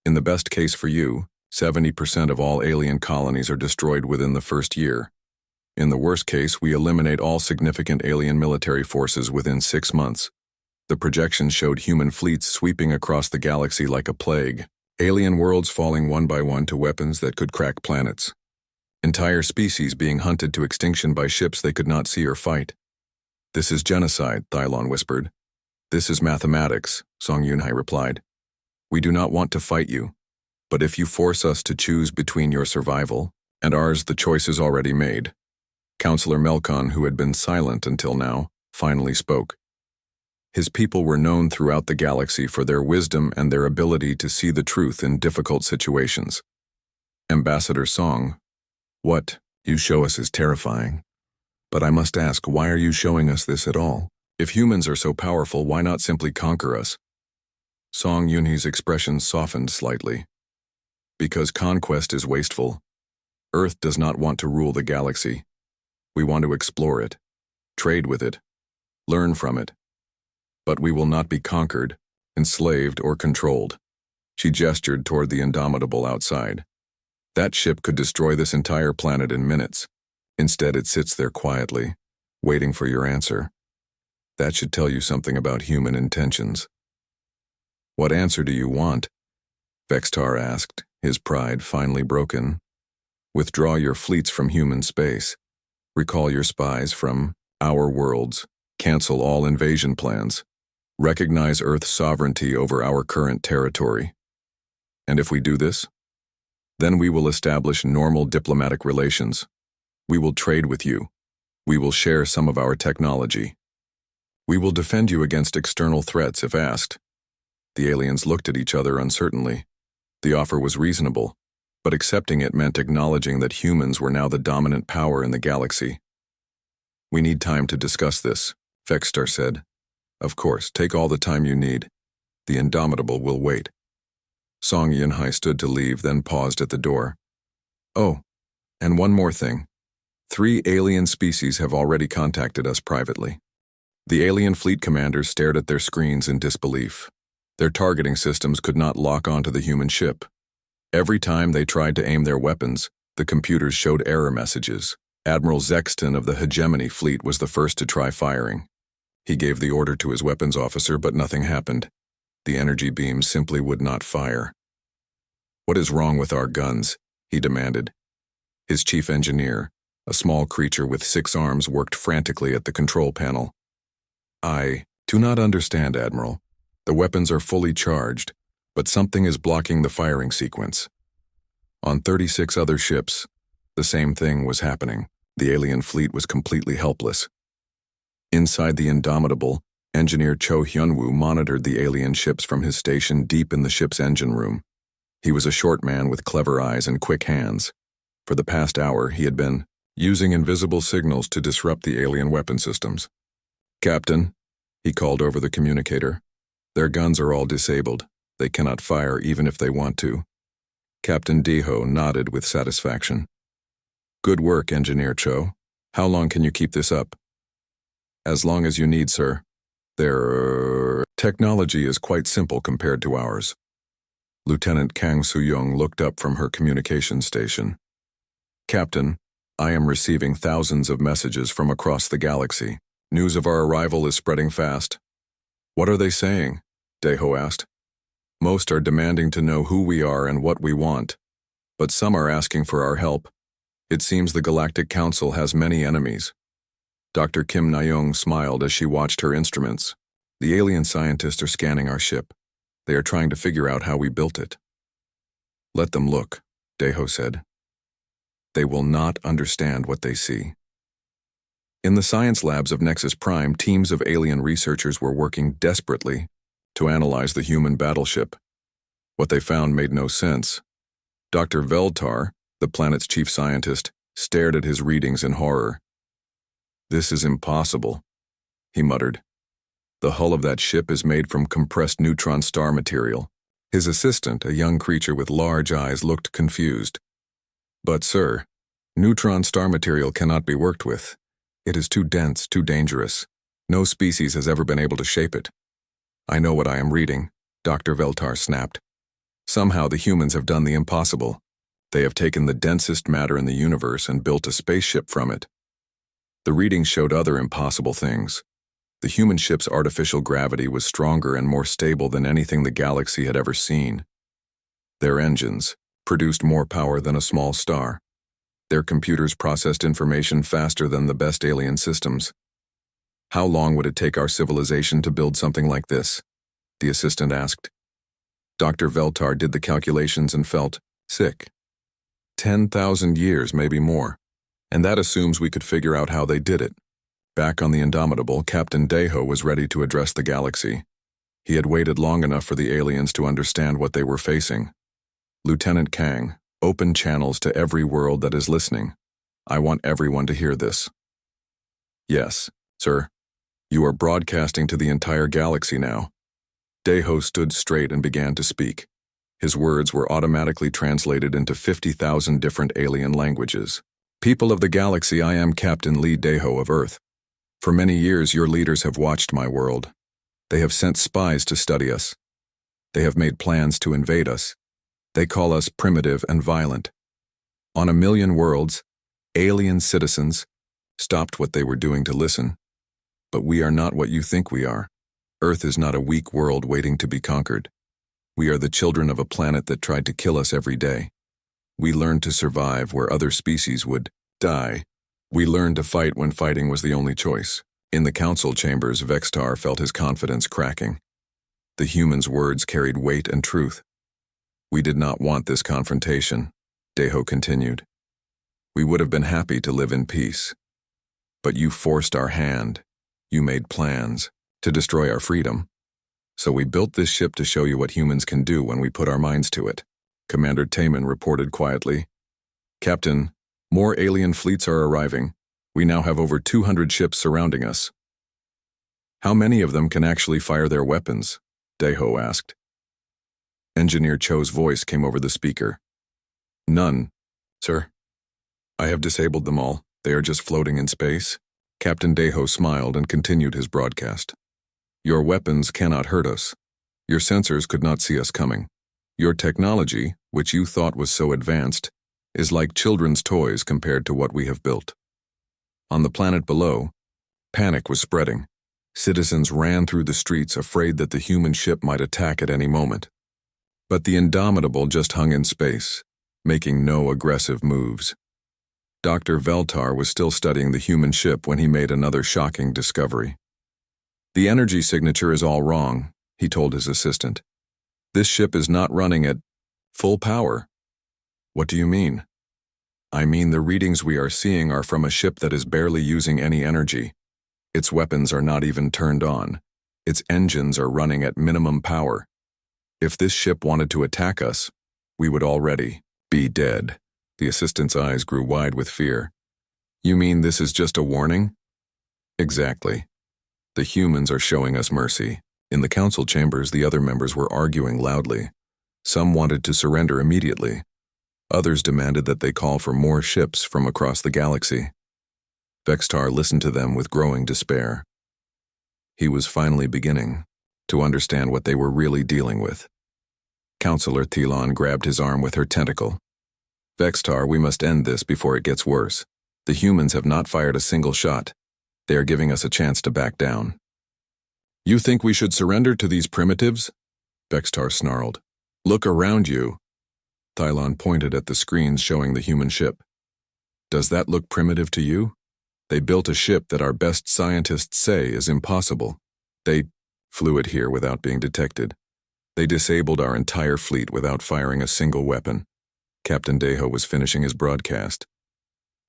In the best case for you, 70% of all alien colonies are destroyed within the first year. In the worst case, we eliminate all significant alien military forces within 6 months. The projections showed human fleets sweeping across the galaxy like a plague, alien worlds falling one by one to weapons that could crack planets. Entire species being hunted to extinction by ships they could not see or fight. "This is genocide," Thylon whispered. "This is mathematics," Song Yunhai replied. "We do not want to fight you, but if you force us to choose between your survival and ours, the choice is already made." Counselor Melkon, who had been silent until now, finally spoke. His people were known throughout the galaxy for their wisdom and their ability to see the truth in difficult situations. Ambassador Song, what you show us is terrifying. But I must ask, why are you showing us this at all? If humans are so powerful, why not simply conquer us? Song Yunhai's expression softened slightly. Because conquest is wasteful. Earth does not want to rule the galaxy. We want to explore it, trade with it, learn from it. But we will not be conquered, enslaved, or controlled. She gestured toward the Indomitable outside. That ship could destroy this entire planet in minutes. Instead, it sits there quietly, waiting for your answer. That should tell you something about human intentions. "What answer do you want?" Vextar asked, his pride finally broken. "Withdraw your fleets from human space. Recall your spies from our worlds. Cancel all invasion plans. Recognize Earth's sovereignty over our current territory. And if we do this, then we will establish normal diplomatic relations. We will trade with you. We will share some of our technology. We will defend you against external threats if asked." The aliens looked at each other uncertainly. The offer was reasonable, but accepting it meant acknowledging that humans were now the dominant power in the galaxy. "We need time to discuss this," Vextar said. "Of course, take all the time you need. The Indomitable will wait." Song Yunhai stood to leave, then paused at the door. "Oh, and one more thing. 3 alien species have already contacted us privately." The alien fleet commanders stared at their screens in disbelief. Their targeting systems could not lock onto the human ship. Every time they tried to aim their weapons, the computers showed error messages. Admiral Zexton of the Hegemony fleet was the first to try firing. He gave the order to his weapons officer, but nothing happened. The energy beams simply would not fire. "What is wrong with our guns?" he demanded. His chief engineer, a small creature with 6 arms, worked frantically at the control panel. "I do not understand, Admiral. The weapons are fully charged, but something is blocking the firing sequence." On 36 other ships, the same thing was happening. The alien fleet was completely helpless. Inside the Indomitable, Engineer Cho Hyunwoo monitored the alien ships from his station deep in the ship's engine room. He was a short man with clever eyes and quick hands. For the past hour, he had been using invisible signals to disrupt the alien weapon systems. "Captain," he called over the communicator, "their guns are all disabled. They cannot fire even if they want to." Captain Deho nodded with satisfaction. "Good work, Engineer Cho. How long can you keep this up?" "As long as you need, sir. Their technology is quite simple compared to ours." Lieutenant Kang Soo-young looked up from her communication station. "Captain, I am receiving thousands of messages from across the galaxy. News of our arrival is spreading fast." "What are they saying?" Deho asked. "Most are demanding to know who we are and what we want, but some are asking for our help. It seems the Galactic Council has many enemies." Dr. Kim Na-young smiled as she watched her instruments. "The alien scientists are scanning our ship. They are trying to figure out how we built it." "Let them look," Deho said. "They will not understand what they see." In the science labs of Nexus Prime, teams of alien researchers were working desperately to analyze the human battleship. What they found made no sense. Dr. Veltar, the planet's chief scientist, stared at his readings in horror. "This is impossible," he muttered. "The hull of that ship is made from compressed neutron star material." His assistant, a young creature with large eyes, looked confused. "But, sir, neutron star material cannot be worked with. It is too dense, too dangerous. No species has ever been able to shape it." "I know what I am reading," Dr. Veltar snapped. "Somehow the humans have done the impossible. They have taken the densest matter in the universe and built a spaceship from it." The readings showed other impossible things. The human ship's artificial gravity was stronger and more stable than anything the galaxy had ever seen. Their engines produced more power than a small star. Their computers processed information faster than the best alien systems. "How long would it take our civilization to build something like this?" the assistant asked. Dr. Veltar did the calculations and felt sick. 10,000 years, maybe more. And that assumes we could figure out how they did it. Back on the Indomitable, Captain Deho was ready to address the galaxy. He had waited long enough for the aliens to understand what they were facing. "Lieutenant Kang, open channels to every world that is listening. I want everyone to hear this." "Yes, sir. You are broadcasting to the entire galaxy now." Deho stood straight and began to speak. His words were automatically translated into 50,000 different alien languages. "People of the galaxy, I am Captain Lee Deho of Earth. For many years, your leaders have watched my world. They have sent spies to study us. They have made plans to invade us. They call us primitive and violent. On 1,000,000 worlds, alien citizens stopped what they were doing to listen. But we are not what you think we are. Earth is not a weak world waiting to be conquered. We are the children of a planet that tried to kill us every day. We learned to survive where other species would die. We learned to fight when fighting was the only choice." In the council chambers, Vextar felt his confidence cracking. The human's words carried weight and truth. "We did not want this confrontation," Deho continued. "We would have been happy to live in peace. But you forced our hand. You made plans to destroy our freedom. So we built this ship to show you what humans can do when we put our minds to it." Commander Taman reported quietly. "Captain, more alien fleets are arriving. We now have over 200 ships surrounding us." "How many of them can actually fire their weapons?" Deho asked. Engineer Cho's voice came over the speaker. "None, sir. I have disabled them all. They are just floating in space." Captain Deho smiled and continued his broadcast. "Your weapons cannot hurt us. Your sensors could not see us coming. Your technology, which you thought was so advanced, is like children's toys compared to what we have built." On the planet below, panic was spreading. Citizens ran through the streets afraid that the human ship might attack at any moment. But the Indomitable just hung in space, making no aggressive moves. Dr. Veltar was still studying the human ship when he made another shocking discovery. "The energy signature is all wrong," he told his assistant. "This ship is not running at full power." "What do you mean?" "I mean the readings we are seeing are from a ship that is barely using any energy. Its weapons are not even turned on. Its engines are running at minimum power. If this ship wanted to attack us, we would already be dead." The assistant's eyes grew wide with fear. "You mean this is just a warning?" "Exactly. The humans are showing us mercy." In the council chambers, the other members were arguing loudly. Some wanted to surrender immediately. Others demanded that they call for more ships from across the galaxy. Vextar listened to them with growing despair. He was finally beginning to understand what they were really dealing with. Counselor Thelon grabbed his arm with her tentacle. "Vextar, we must end this before it gets worse. The humans have not fired a single shot. They are giving us a chance to back down." "You think we should surrender to these primitives?" Vextar snarled. "Look around you." Thelon pointed at the screens showing the human ship. "Does that look primitive to you? They built a ship that our best scientists say is impossible. They flew it here without being detected. They disabled our entire fleet without firing a single weapon." Captain Deho was finishing his broadcast.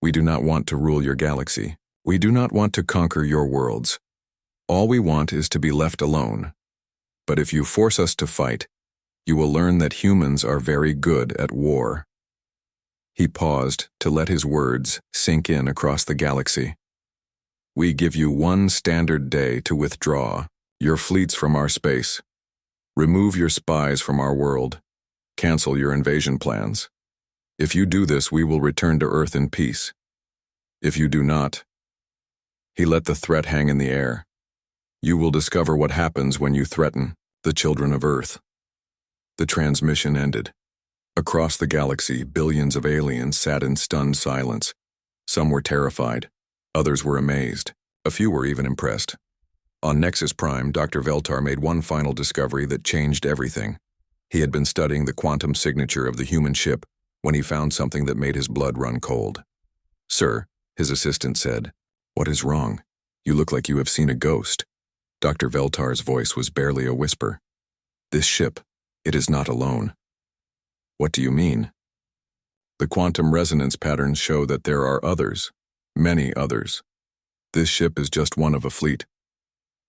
"We do not want to rule your galaxy. We do not want to conquer your worlds. All we want is to be left alone. But if you force us to fight, you will learn that humans are very good at war." He paused to let his words sink in across the galaxy. We give you 1 standard day to withdraw your fleets from our space. Remove your spies from our world. Cancel your invasion plans. If you do this, we will return to Earth in peace. If you do not, he let the threat hang in the air. You will discover what happens when you threaten the children of Earth. The transmission ended. Across the galaxy, billions of aliens sat in stunned silence. Some were terrified. Others were amazed. A few were even impressed. On Nexus Prime, Dr. Veltar made one final discovery that changed everything. He had been studying the quantum signature of the human ship when he found something that made his blood run cold. Sir, his assistant said, what is wrong? You look like you have seen a ghost. Dr. Veltar's voice was barely a whisper. This ship, it is not alone. What do you mean? The quantum resonance patterns show that there are others, many others. This ship is just one of a fleet.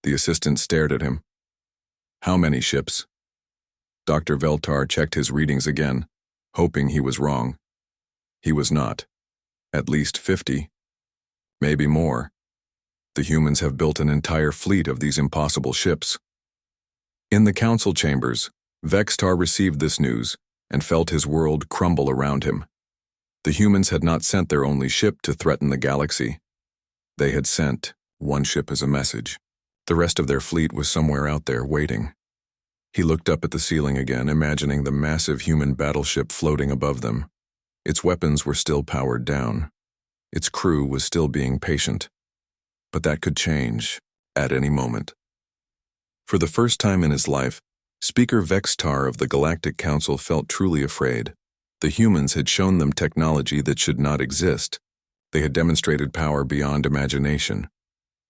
The assistant stared at him. How many ships? Dr. Veltar checked his readings again, hoping he was wrong. He was not. At least 50. Maybe more. The humans have built an entire fleet of these impossible ships. In the council chambers, Vextar received this news and felt his world crumble around him. The humans had not sent their only ship to threaten the galaxy. They had sent one ship as a message. The rest of their fleet was somewhere out there waiting. He looked up at the ceiling again, imagining the massive human battleship floating above them. Its weapons were still powered down. Its crew was still being patient. But that could change at any moment. For the first time in his life, Speaker Vextar of the Galactic Council felt truly afraid. The humans had shown them technology that should not exist. They had demonstrated power beyond imagination,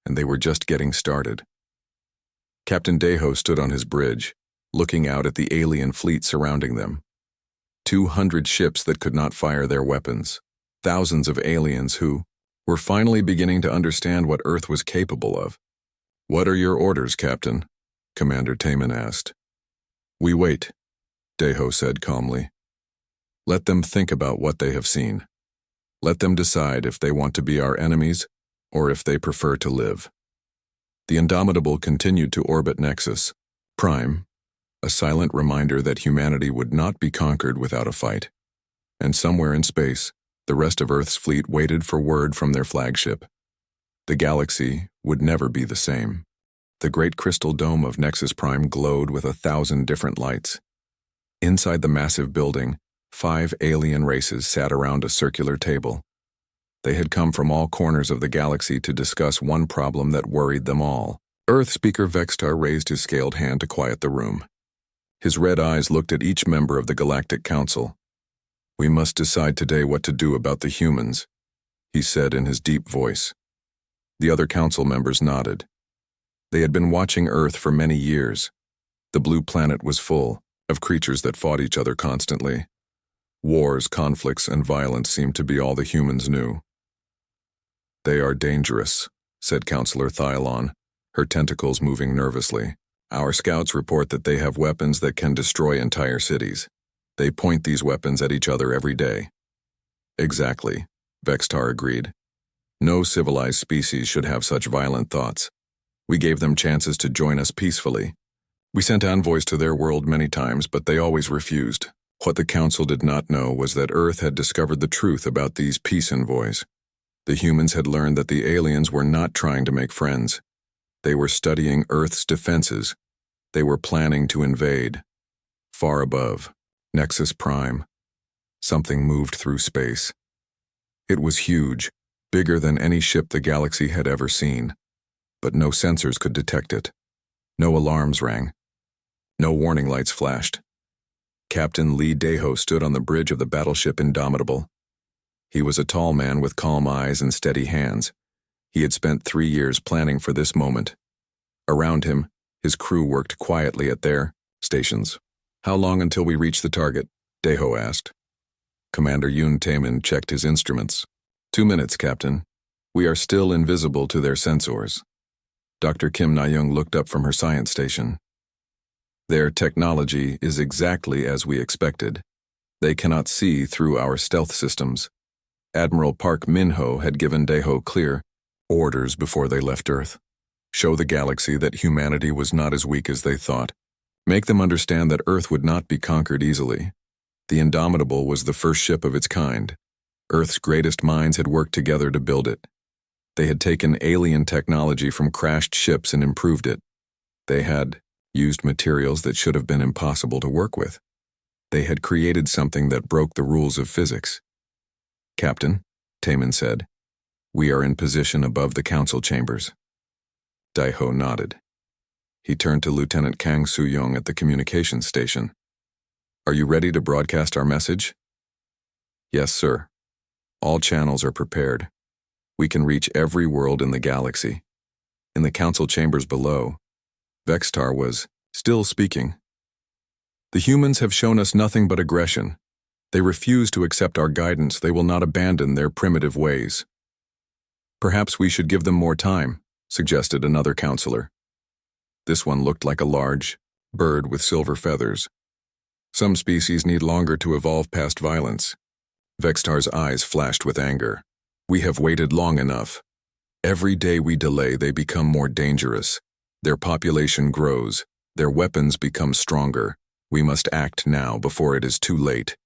and they were just getting started. Captain Deho stood on his bridge, looking out at the alien fleet surrounding them. 200 ships that could not fire their weapons. Thousands of aliens who were finally beginning to understand what Earth was capable of. What are your orders, Captain? Commander Taman asked. We wait, Deho said calmly. Let them think about what they have seen. Let them decide if they want to be our enemies or if they prefer to live. The Indomitable continued to orbit Nexus Prime, a silent reminder that humanity would not be conquered without a fight. And somewhere in space, the rest of Earth's fleet waited for word from their flagship. The galaxy would never be the same. The great crystal dome of Nexus Prime glowed with 1,000 different lights. Inside the massive building, 5 alien races sat around a circular table. They had come from all corners of the galaxy to discuss one problem that worried them all. Earth Speaker Vextar raised his scaled hand to quiet the room. His red eyes looked at each member of the Galactic Council. We must decide today what to do about the humans, he said in his deep voice. The other council members nodded. They had been watching Earth for many years. The blue planet was full of creatures that fought each other constantly. Wars, conflicts, and violence seemed to be all the humans knew. They are dangerous, said Counselor Thylon, her tentacles moving nervously. Our scouts report that they have weapons that can destroy entire cities. They point these weapons at each other every day. Exactly, Vextar agreed. No civilized species should have such violent thoughts. We gave them chances to join us peacefully. We sent envoys to their world many times, but they always refused. What the Council did not know was that Earth had discovered the truth about these peace envoys. The humans had learned that the aliens were not trying to make friends. They were studying Earth's defenses. They were planning to invade. Far above, Nexus Prime, something moved through space. It was huge, bigger than any ship the galaxy had ever seen. But no sensors could detect it. No alarms rang. No warning lights flashed. Captain Lee Deho stood on the bridge of the battleship Indomitable. He was a tall man with calm eyes and steady hands. He had spent 3 years planning for this moment. Around him, his crew worked quietly at their stations. How long until we reach the target? Deho asked. Commander Yoon Taemin checked his instruments. 2 minutes, Captain. We are still invisible to their sensors. Dr. Kim Na-young looked up from her science station. Their technology is exactly as we expected. They cannot see through our stealth systems. Admiral Park Min-ho had given Daeho clear orders before they left Earth. Show the galaxy that humanity was not as weak as they thought. Make them understand that Earth would not be conquered easily. The Indomitable was the first ship of its kind. Earth's greatest minds had worked together to build it. They had taken alien technology from crashed ships and improved it. They had used materials that should have been impossible to work with. They had created something that broke the rules of physics. "Captain," Taemin said, "we are in position above the council chambers." Daeho nodded. He turned to Lieutenant Kang Soo-young at the communications station. "Are you ready to broadcast our message?" "Yes, sir. All channels are prepared. We can reach every world in the galaxy." In the council chambers below, Vextar was still speaking. "The humans have shown us nothing but aggression. They refuse to accept our guidance. They will not abandon their primitive ways." "Perhaps we should give them more time," suggested another counselor. This one looked like a large bird with silver feathers. "Some species need longer to evolve past violence." Vextar's eyes flashed with anger. "We have waited long enough. Every day we delay, they become more dangerous. Their population grows. Their weapons become stronger. We must act now before it is too late."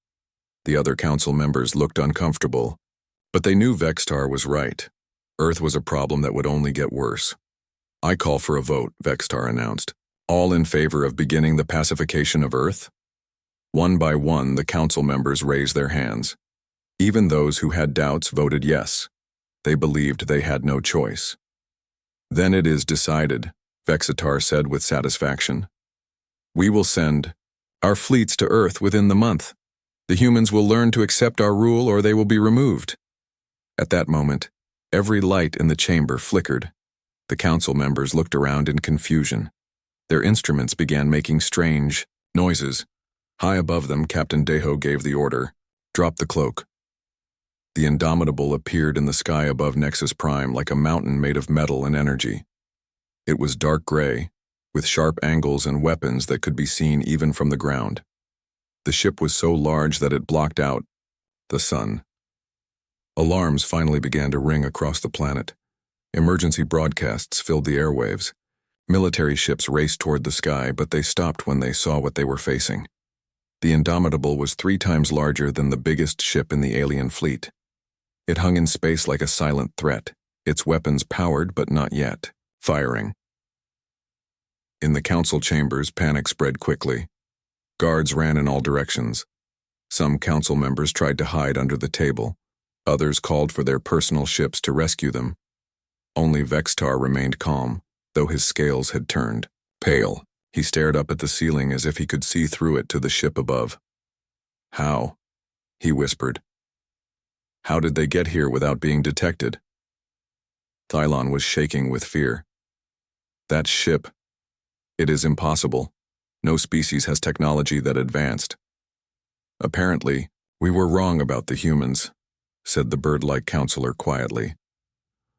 The other council members looked uncomfortable, but they knew Vextar was right. Earth was a problem that would only get worse. "I call for a vote," Vextar announced. "All in favor of beginning the pacification of Earth?" One by one, the council members raised their hands. Even those who had doubts voted yes. They believed they had no choice. "Then it is decided," Vexatar said with satisfaction. "We will send our fleets to Earth within the month. The humans will learn to accept our rule or they will be removed." At that moment, every light in the chamber flickered. The council members looked around in confusion. Their instruments began making strange noises. High above them, Captain Daeho gave the order, "Drop the cloak." The Indomitable appeared in the sky above Nexus Prime like a mountain made of metal and energy. It was dark gray, with sharp angles and weapons that could be seen even from the ground. The ship was so large that it blocked out the sun. Alarms finally began to ring across the planet. Emergency broadcasts filled the airwaves. Military ships raced toward the sky, but they stopped when they saw what they were facing. The Indomitable was 3 times larger than the biggest ship in the alien fleet. It hung in space like a silent threat, its weapons powered but not yet firing. In the council chambers, panic spread quickly. Guards ran in all directions. Some council members tried to hide under the table. Others called for their personal ships to rescue them. Only Vextar remained calm, though his scales had turned pale. He stared up at the ceiling as if he could see through it to the ship above. "How?" he whispered. "How did they get here without being detected?" Thylon was shaking with fear. "That ship. It is impossible. No species has technology that advanced." "Apparently, we were wrong about the humans," said the bird-like counselor quietly.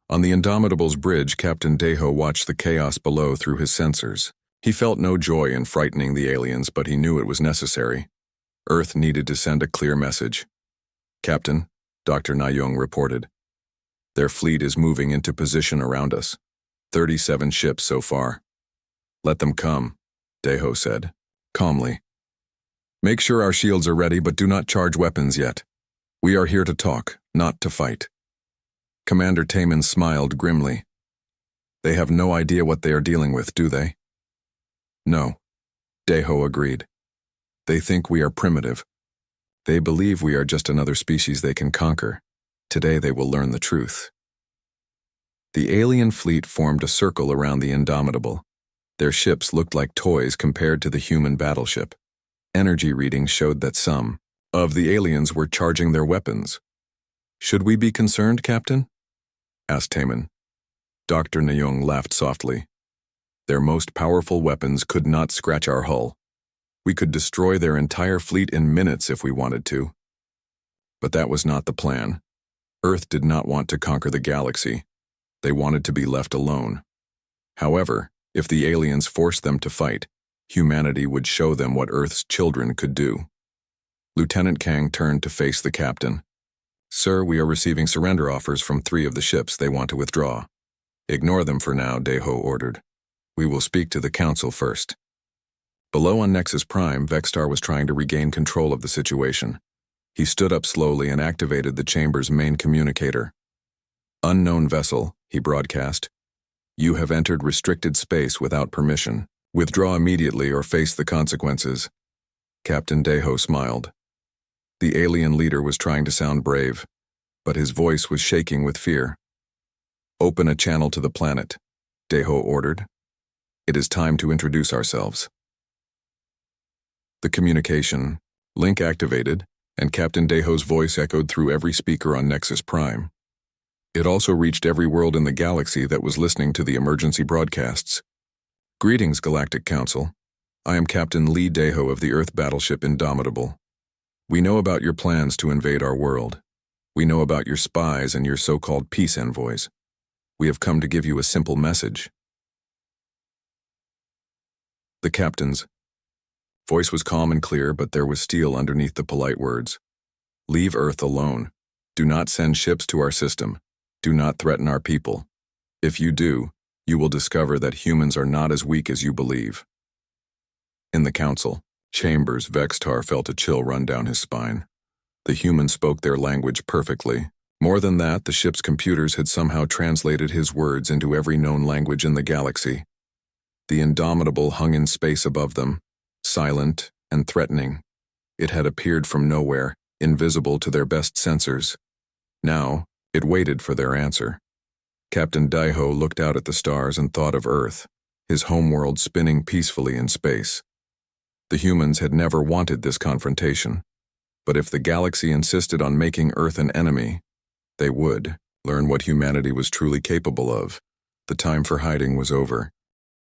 On the Indomitable's bridge, Captain Daeho watched the chaos below through his sensors. He felt no joy in frightening the aliens, but he knew it was necessary. Earth needed to send a clear message. "Captain," Dr. Na-young reported, "their fleet is moving into position around us. 37 ships so far." "Let them come," Daeho said, calmly. "Make sure our shields are ready, but do not charge weapons yet. We are here to talk, not to fight." Commander Taemin smiled grimly. "They have no idea what they are dealing with, do they?" "No," Daeho agreed. "They think we are primitive. They believe we are just another species they can conquer. Today they will learn the truth." The alien fleet formed a circle around the Indomitable. Their ships looked like toys compared to the human battleship. Energy readings showed that some of the aliens were charging their weapons. "Should we be concerned, Captain?" asked Taemin. Dr. Na-young laughed softly. "Their most powerful weapons could not scratch our hull. We could destroy their entire fleet in minutes if we wanted to." But that was not the plan. Earth did not want to conquer the galaxy. They wanted to be left alone. However, if the aliens forced them to fight, humanity would show them what Earth's children could do. Lieutenant Kang turned to face the captain. "Sir, we are receiving surrender offers from 3 of the ships. They want to withdraw." "Ignore them for now," Daho ordered. "We will speak to the council first." Below on Nexus Prime, Vextar was trying to regain control of the situation. He stood up slowly and activated the chamber's main communicator. "Unknown vessel," he broadcast. "You have entered restricted space without permission. Withdraw immediately or face the consequences." Captain Daho smiled. The alien leader was trying to sound brave, but his voice was shaking with fear. "Open a channel to the planet," Daho ordered. "It is time to introduce ourselves." The communication link activated, and Captain Daho's voice echoed through every speaker on Nexus Prime. It also reached every world in the galaxy that was listening to the emergency broadcasts. "Greetings, Galactic Council. I am Captain Lee Daho of the Earth Battleship Indomitable. We know about your plans to invade our world. We know about your spies and your so-called peace envoys. We have come to give you a simple message." The captain's voice was calm and clear, but there was steel underneath the polite words. "Leave Earth alone. Do not send ships to our system. Do not threaten our people. If you do, you will discover that humans are not as weak as you believe." In the council chambers, Vextar felt a chill run down his spine. The humans spoke their language perfectly. More than that, the ship's computers had somehow translated his words into every known language in the galaxy. The Indomitable hung in space above them, silent and threatening. It had appeared from nowhere, invisible to their best sensors. Now, it waited for their answer. Captain Daho looked out at the stars and thought of Earth, his homeworld spinning peacefully in space. The humans had never wanted this confrontation, but if the galaxy insisted on making Earth an enemy, they would learn what humanity was truly capable of. The time for hiding was over.